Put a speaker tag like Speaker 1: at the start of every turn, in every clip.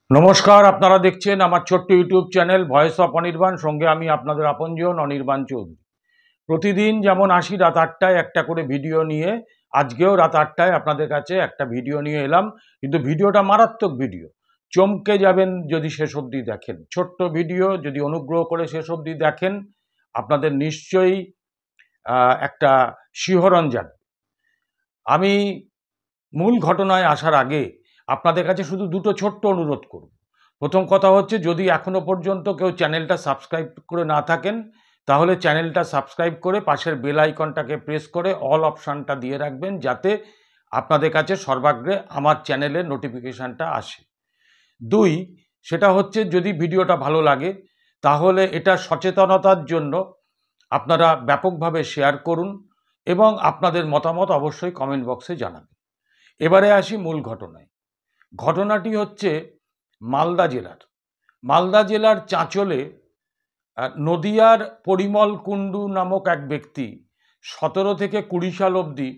Speaker 1: নমস্কার, আপনারা দেখছেন আমার ছোট্ট YouTube channel voice of Anirban. সঙ্গে আমি আপনাদের আপনজন অনির্বাণ চৌধুরী। প্রতিদিন যেমন আসি রাত 8টায় একটা করে ভিডিও নিয়ে, আজকেও রাত 8টায় আপনাদের কাছে একটা ভিডিও নিয়ে এলাম। কিন্তু ভিডিওটা মারাত্মক ভিডিও, চমকে যাবেন যদি শেষ অবধি দেখেন। ছোট্ট ভিডিও, যদি অনুগ্রহ করে শেষ অবধি দেখেন আপনাদের নিশ্চয়ই একটা শিহরণ জাগবে। আমি মূল ঘটনায় আসার আগে আপনাদের কাছে শুধু দুটো ছোট্ট অনুরোধ করব। প্রথম কথা হচ্ছে, যদি এখনো পর্যন্ত কেউ চ্যানেলটা সাবস্ক্রাইব করে না থাকেন তাহলে চ্যানেলটা সাবস্ক্রাইব করে পাশের বেল আইকনটাকে প্রেস করে অল অপশানটা দিয়ে রাখবেন, যাতে আপনাদের কাছে সর্বাগ্রে আমার চ্যানেলের নোটিফিকেশানটা আসে। দুই, সেটা হচ্ছে, যদি ভিডিওটা ভালো লাগে তাহলে এটা সচেতনতার জন্য আপনারা ব্যাপকভাবে শেয়ার করুন এবং আপনাদের মতামত অবশ্যই কমেন্ট বক্সে জানাবেন। এবারে আসি মূল ঘটনায়। ঘটনাটি হচ্ছে মালদা জেলার চাঁচলে নদিয়ার পরিমল কুণ্ডু নামক এক ব্যক্তি 17 থেকে 20 সাল অবধি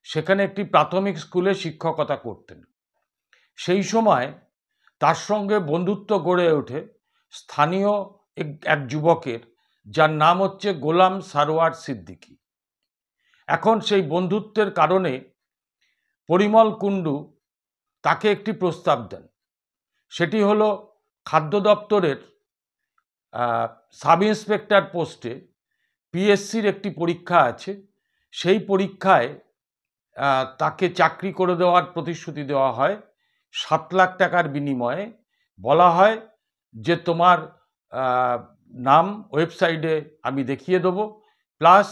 Speaker 1: সেখানে একটি প্রাথমিক স্কুলে শিক্ষকতা করতেন। সেই সময় তার সঙ্গে বন্ধুত্ব গড়ে ওঠে স্থানীয় এক যুবকের, যার নাম হচ্ছে গোলাম সারোয়ার সিদ্দিকী। এখন সেই বন্ধুত্বের কারণে পরিমল কুণ্ডু তাকে একটি প্রস্তাব দেন। সেটি হলো খাদ্য দপ্তরের সাব ইন্সপেক্টর পোস্টে পিএসসির একটি পরীক্ষা আছে, সেই পরীক্ষায় তাকে চাকরি করে দেওয়ার প্রতিশ্রুতি দেওয়া হয়। 7 লাখ টাকার বিনিময়ে বলা হয় যে তোমার নাম ওয়েবসাইটে আমি দেখিয়ে দেবো, প্লাস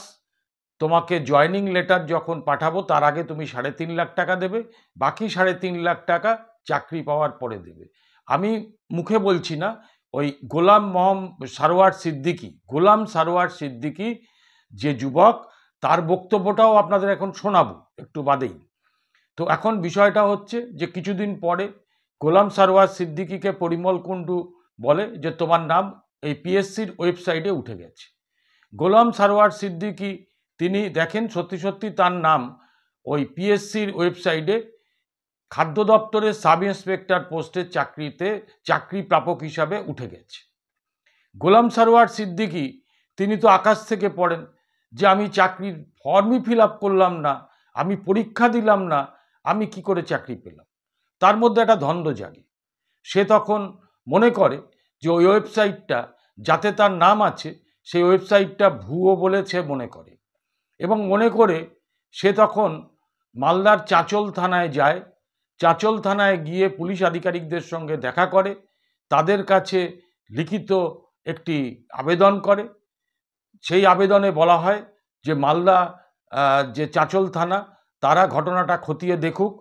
Speaker 1: তোমাকে জয়নিং লেটার যখন পাঠাবো তার আগে তুমি 3.5 লাখ টাকা দেবে, বাকি 3.5 লাখ টাকা চাকরি পাওয়ার পরে দেবে। আমি মুখে বলছি না, ওই গোলাম সারোয়ার সিদ্দিকী যে যুবক, তার বক্তব্যটাও আপনাদের এখন শোনাবো একটু বাদেই। তো এখন বিষয়টা হচ্ছে যে কিছুদিন পরে গোলাম সারোয়ার সিদ্দিকীকে পরিমল কুণ্ডু বলে যে তোমার নাম এই পিএসসির ওয়েবসাইটে উঠে গেছে। গোলাম সারোয়ার সিদ্দিকী তিনি দেখেন সত্যি সত্যি তার নাম ওই পিএসসির ওয়েবসাইটে খাদ্য দপ্তরের সাব ইন্সপেক্টর পোস্টের চাকরি প্রাপক হিসাবে উঠে গেছে। গোলাম সারোয়ার সিদ্দিকী তিনি তো আকাশ থেকে পড়েন যে আমি চাকরির ফর্মই ফিল আপ করলাম না, আমি পরীক্ষা দিলাম না, আমি কি করে চাকরি পেলাম। তার মধ্যে একটা দ্বন্দ্ব জাগে। সে তখন মনে করে যে ওই ওয়েবসাইটটা যাতে তার নাম আছে সেই ওয়েবসাইটটা ভুয়ো বলে সে মনে করে, এবং মনে করে সে তখন মালদার চাঁচল থানায় যায়। চাঁচল থানায় গিয়ে পুলিশ আধিকারিকদের সঙ্গে দেখা করে, তাদের কাছে লিখিত একটি আবেদন করে। সেই আবেদনে বলা হয় যে মালদা যে চাঁচল থানা, তারা ঘটনাটা খতিয়ে দেখুক,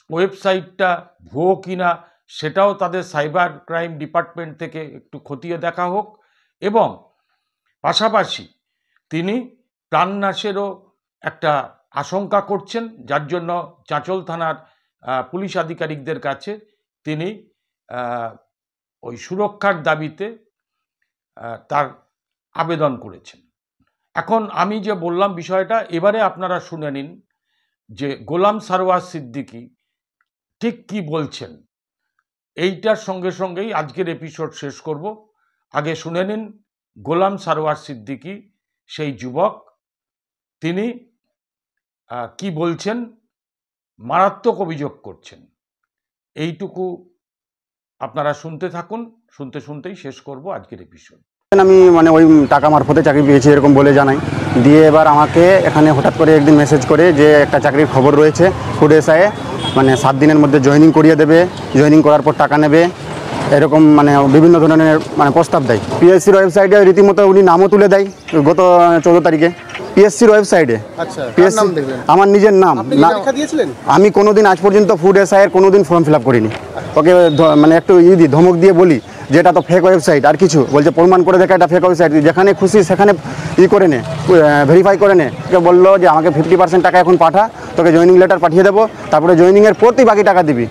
Speaker 1: ওয়েবসাইটটা ভুয়ো কিনা সেটাও তাদের সাইবার ক্রাইম ডিপার্টমেন্ট থেকে একটু খতিয়ে দেখা হোক, এবং পাশাপাশি তিনি প্রাণনাশেরও একটা আশঙ্কা করছেন, যার জন্য চাঁচল থানার পুলিশ আধিকারিকদের কাছে তিনি ওই সুরক্ষার দাবিতে তার আবেদন করেছেন। এখন আমি যে বললাম বিষয়টা, এবারে আপনারা শুনে নিন যে গোলাম সারোয়ার সিদ্দিকী ঠিক কি বলছেন। এইটার সঙ্গে সঙ্গেই আজকের এপিসোড শেষ করব। আগে শুনে নিন গোলাম সারোয়ার সিদ্দিকী সেই যুবক, তিনি কি বলছেন, মারাত্মক অভিযোগ করছেন। এইটুকু আপনারা শুনতে থাকুন, শুনতে শুনতেই শেষ করব আজকের এপিসোড।
Speaker 2: আমি ওই টাকা মারফতে চাকরি পেয়েছি এরকম বলে জানাই দিয়ে, এবার আমাকে এখানে হঠাৎ করে একদিন মেসেজ করে যে একটা চাকরির খবর রয়েছে ফুড এসআইয়ে, 7 দিনের মধ্যে জয়েনিং করিয়ে দেবে, জয়েনিং করার পর টাকা নেবে, এরকম বিভিন্ন ধরনের প্রস্তাব দেয়। পিএসসির ওয়েবসাইটে রীতিমতো উনি নামও তুলে দেয় গত 14 তারিখে পিএসসির ওয়েবসাইটে। আমার নিজের নাম আমি কোনোদিন আজ পর্যন্ত ফুড এসআইয়ের কোনোদিন ফর্ম ফিল আপ করিনি। ওকে একটু ধমক দিয়ে বলি যে এটা তো ফেক ওয়েবসাইট, আর কিছু বলছে প্রমাণ করে দেখা এটা ফেক ওয়েবসাইট, যেখানে খুশি সেখানে করে নে, ভেরিফাই করে নে। ওকে বললো যে আমাকে 50% টাকা এখন পাঠা, তোকে জয়েনিং লেটার পাঠিয়ে দেবো, তারপরে জয়েনিংয়ের প্রতি বাকি টাকা দিবি।